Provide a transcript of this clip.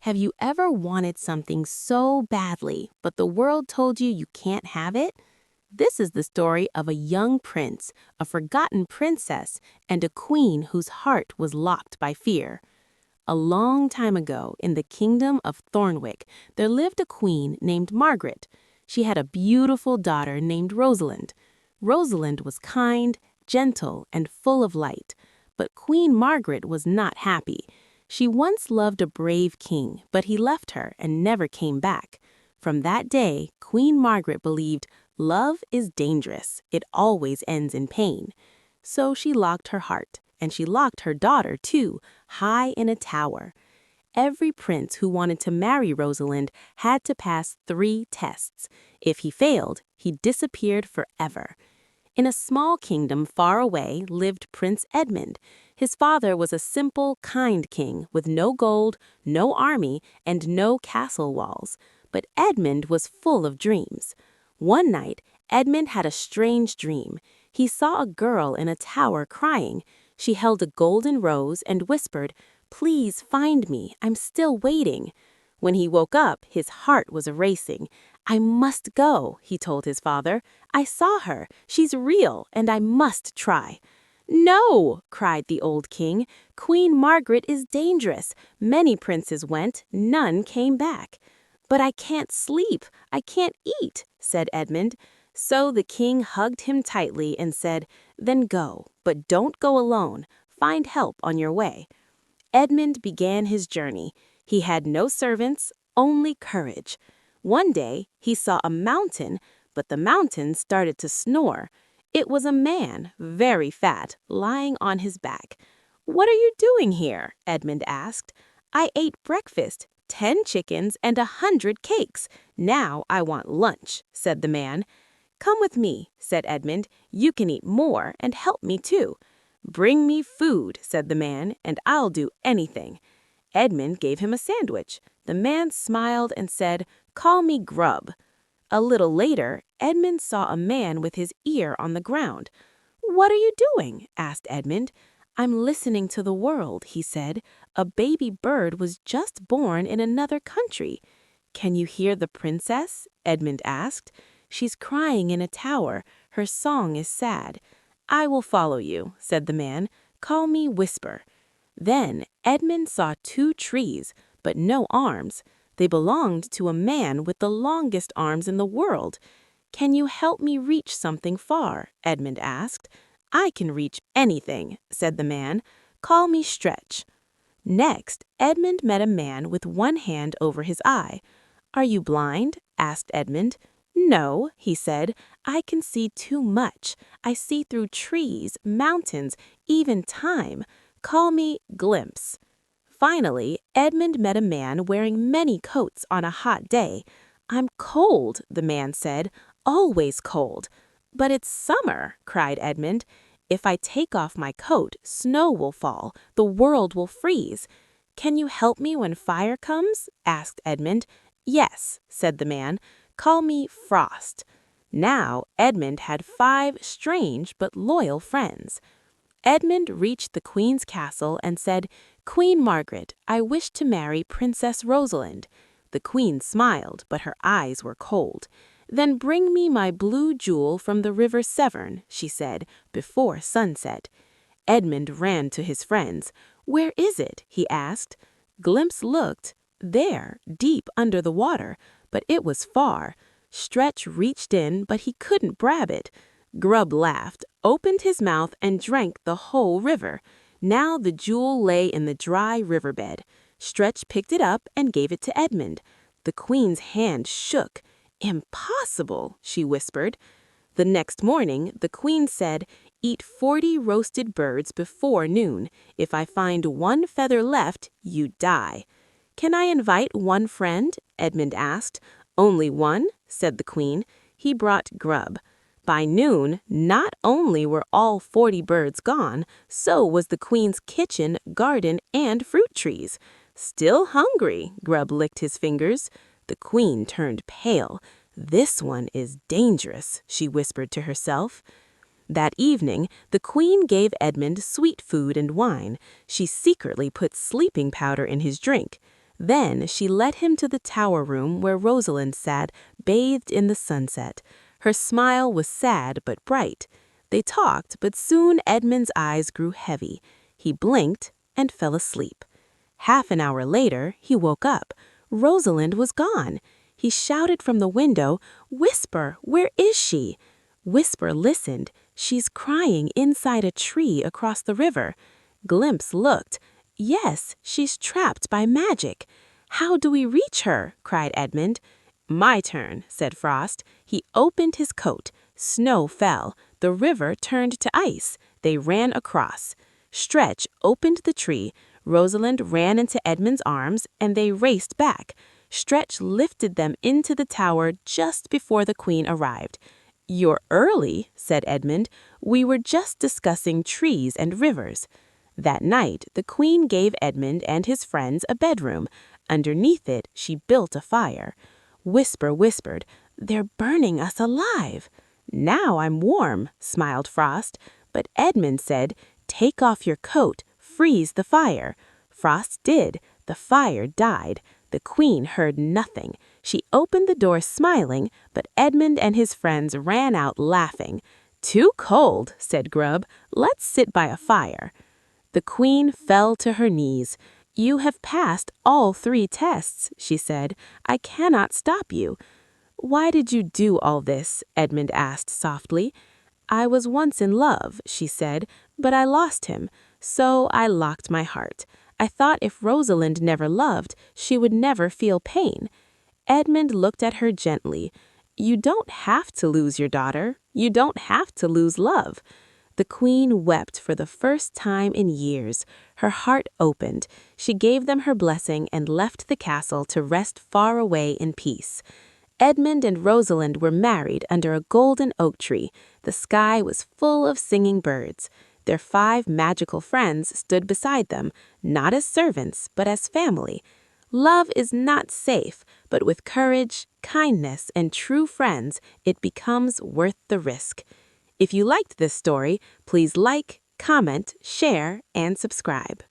Have you ever wanted something so badly, but the world told you you can't have it? This is the story of a young prince, a forgotten princess, and a queen whose heart was locked by fear. A long time ago, in the kingdom of Thornwick, there lived a queen named Margaret. She had a beautiful daughter named Rosalind. Rosalind was kind, gentle, and full of light. But Queen Margaret was not happy. She once loved a brave king, but he left her and never came back. From that day, Queen Margaret believed love is dangerous. It always ends in pain. So she locked her heart, and she locked her daughter, too, high in a tower. Every prince who wanted to marry Rosalind had to pass 3 tests. If he failed, he disappeared forever. In a small kingdom far away lived Prince Edmund. His father was a simple, kind king with no gold, no army, and no castle walls. But Edmund was full of dreams. One night, Edmund had a strange dream. He saw a girl in a tower crying. She held a golden rose and whispered, "Please find me, I'm still waiting." When he woke up, his heart was racing. "I must go," he told his father. "I saw her. She's real, and I must try." "No!" cried the old king. "Queen Margaret is dangerous. Many princes went, none came back." "But I can't sleep. I can't eat," said Edmund. So the king hugged him tightly and said, "Then go, but don't go alone. Find help on your way." Edmund began his journey. He had no servants, only courage. One day, he saw a mountain, but the mountain started to snore. It was a man, very fat, lying on his back. "What are you doing here?" Edmund asked. "I ate breakfast, 10 chickens and 100 cakes. Now I want lunch," said the man. "Come with me," said Edmund. "You can eat more and help me too." "Bring me food," said the man, "and I'll do anything." Edmund gave him a sandwich. The man smiled and said, "Call me Grub." A little later, Edmund saw a man with his ear on the ground. "What are you doing?" asked Edmund. "I'm listening to the world," he said. "A baby bird was just born in another country." "Can you hear the princess?" Edmund asked. "She's crying in a tower. Her song is sad." "I will follow you," said the man. "Call me Whisper." Then Edmund saw 2 trees, but no arms. They belonged to a man with the longest arms in the world. "Can you help me reach something far?" Edmund asked. "I can reach anything," said the man. "Call me Stretch." Next, Edmund met a man with one hand over his eye. "Are you blind?" asked Edmund. "No," he said. "I can see too much. I see through trees, mountains, even time. Call me Glimpse." Finally, Edmund met a man wearing many coats on a hot day. "I'm cold," the man said, "always cold." "But it's summer," cried Edmund. "If I take off my coat, snow will fall, the world will freeze." "Can you help me when fire comes?" asked Edmund. "Yes," said the man. "Call me Frost." Now Edmund had 5 strange but loyal friends. Edmund reached the queen's castle and said, "Queen Margaret, I wish to marry Princess Rosalind." The queen smiled, but her eyes were cold. "Then bring me my blue jewel from the River Severn," she said, "before sunset." Edmund ran to his friends. "Where is it?" he asked. Glimpse looked. There, deep under the water, but it was far. Stretch reached in, but he couldn't grab it. Grub laughed, opened his mouth, and drank the whole river. Now the jewel lay in the dry riverbed. Stretch picked it up and gave it to Edmund. The queen's hand shook. "Impossible," she whispered. The next morning, the queen said, "Eat 40 roasted birds before noon. If I find 1 feather left, you die." "Can I invite 1 friend?" Edmund asked. "Only 1," said the queen. He brought Grub. By noon, not only were all 40 birds gone, so was the queen's kitchen, garden, and fruit trees. "Still hungry," Grub licked his fingers. The queen turned pale. "This one is dangerous," she whispered to herself. That evening, the queen gave Edmund sweet food and wine. She secretly put sleeping powder in his drink. Then she led him to the tower room where Rosalind sat, bathed in the sunset. Her smile was sad but bright. They talked, but soon Edmund's eyes grew heavy. He blinked and fell asleep. Half an hour later, he woke up. Rosalind was gone. He shouted from the window, "Whisper, where is she?" Whisper listened. "She's crying inside a tree across the river." Glimpse looked. "Yes, she's trapped by magic." "How do we reach her?" cried Edmund. "My turn," said Frost. He opened his coat. Snow fell. The river turned to ice. They ran across. Stretch opened the tree. Rosalind ran into Edmund's arms, and they raced back. Stretch lifted them into the tower just before the Queen arrived. "You're early," said Edmund. "We were just discussing trees and rivers." That night, the Queen gave Edmund and his friends a bedroom. Underneath it, she built a fire. Whisper whispered, "They're burning us alive." "Now I'm warm," smiled Frost. But Edmund said, "Take off your coat, freeze the fire." Frost did. The fire died. The Queen heard nothing. She opened the door smiling, but Edmund and his friends ran out laughing. "Too cold," said Grub. "Let's sit by a fire." The Queen fell to her knees. "You have passed all 3 tests," she said. "I cannot stop you." "Why did you do all this?" Edmund asked softly. "I was once in love," she said, "but I lost him. So I locked my heart. I thought if Rosalind never loved, she would never feel pain." Edmund looked at her gently. "You don't have to lose your daughter. You don't have to lose love." The Queen wept for the first time in years. Her heart opened. She gave them her blessing and left the castle to rest far away in peace. Edmund and Rosalind were married under a golden oak tree. The sky was full of singing birds. Their 5 magical friends stood beside them, not as servants, but as family. Love is not safe, but with courage, kindness, and true friends, it becomes worth the risk. If you liked this story, please like, comment, share, and subscribe.